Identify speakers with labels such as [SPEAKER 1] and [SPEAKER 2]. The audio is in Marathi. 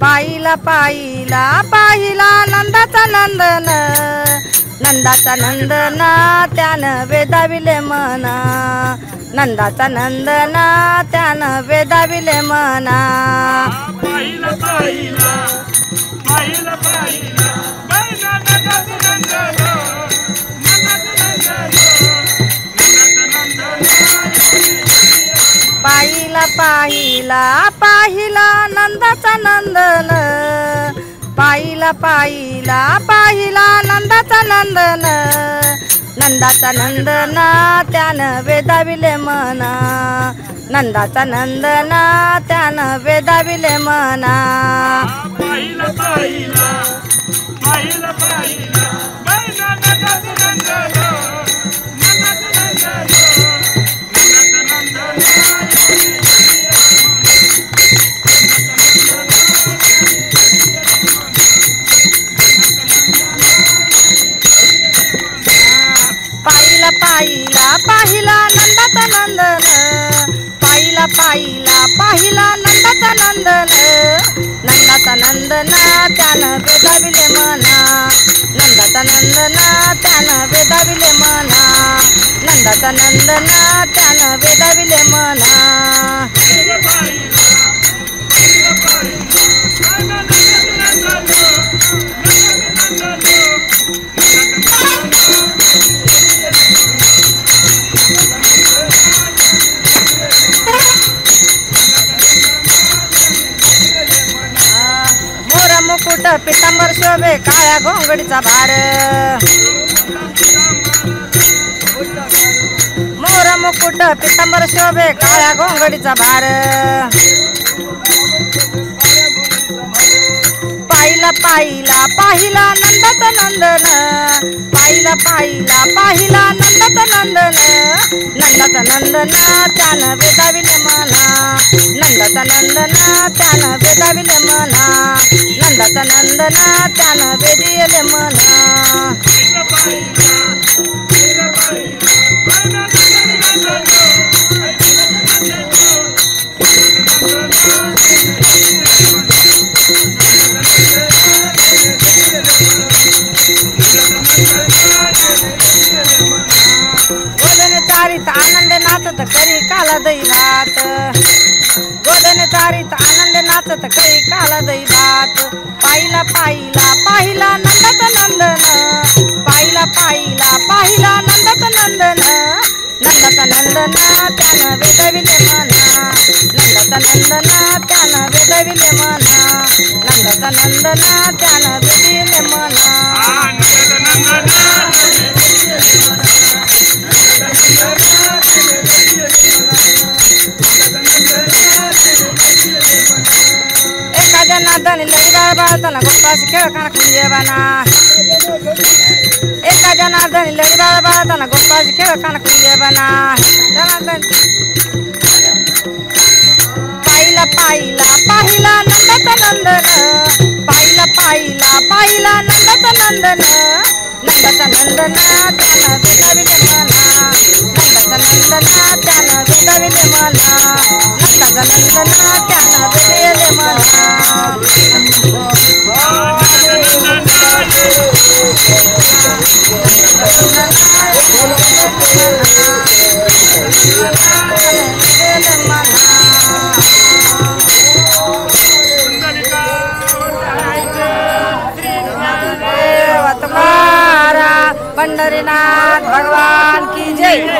[SPEAKER 1] पाहिला पाहिला पाहिला नंदाचा नंदन नंदाचा नंदन त्यानं वेदाविले मना नंदाचा नंदन त्यानं वेदाविले मना
[SPEAKER 2] पाहिला पाहिला पाहिला पाहिला बैना नंदाचा नंदन
[SPEAKER 1] पाहिला पाहिला पाहिला नंदाचा नंदन पाहिला पाहिला पाहिला नंदाचा नंदन नंदाचा नंदन त्यानं वेदाविले मना नंदाचा नंदन त्यानं वेदाविले मना
[SPEAKER 2] पाहिला पाहिला पाहिला पाहिला बैना नंदाचा नंदन
[SPEAKER 1] पाहिला पाहिला पाहिला नंदाचा नंदन पाहिला पाहिला पाहिला नंदाचा नंदन नंदाचा नंदन त्यानं वेदाविले मना नंदाचा नंदन त्यानं वेदाविले मना नंदाचा नंदन त्यानं वेदाविले मना मुकुट पितांबर शोभे काळ्या घोंगडीचा भार मोर मुकुट पितांबर शोभे काळ्या घोंगडीचा भार पाहिला पाहिला पाहिला नंदाचा नंदन पाहिला पाहिला पाहिला नंदाचा नंदन नंदाचा नंदन त्यानं वेदाविले मना नंदाचा नंदन त्यानं वेदाविले मना नंदाचा नंदन त्यानं वेदिले मना गोदने चारित आनंद नाचत करी काला दही भात गोदने चारित आनंद नाचत करी काला दही भात पाहिला पाहिला पाहिला नंदाचा नंदन पाहिला पाहिला पाहिला नंदाचा नंदन नंदाचा नंदन त्यानं वेदविले मना नंदाचा नंदन त्यानं वेदविले मना नंदाचा नंदन त्यानं वेदिले मना एका जनार्दनी लढीबाळ बाळताना गोपाळाची खेळ काना कुंजेबाना एका जनार्दनी लढीबाळ बाळताना गोपाळाची खेळ काना कुंजेबाना जनार्दन पाहिला पाहिला पाहिला नंदाचा नंदन पाहिला पाहिला पाहिला नंदाचा नंदन नंदाचा नंदन त्यानं वेदाविले मना नंदाचा नंदन त्यानं वेदाविले मना नंदाचा नंदन त्यानं वेदिले मना पंढरीनाथ भगवान की जय।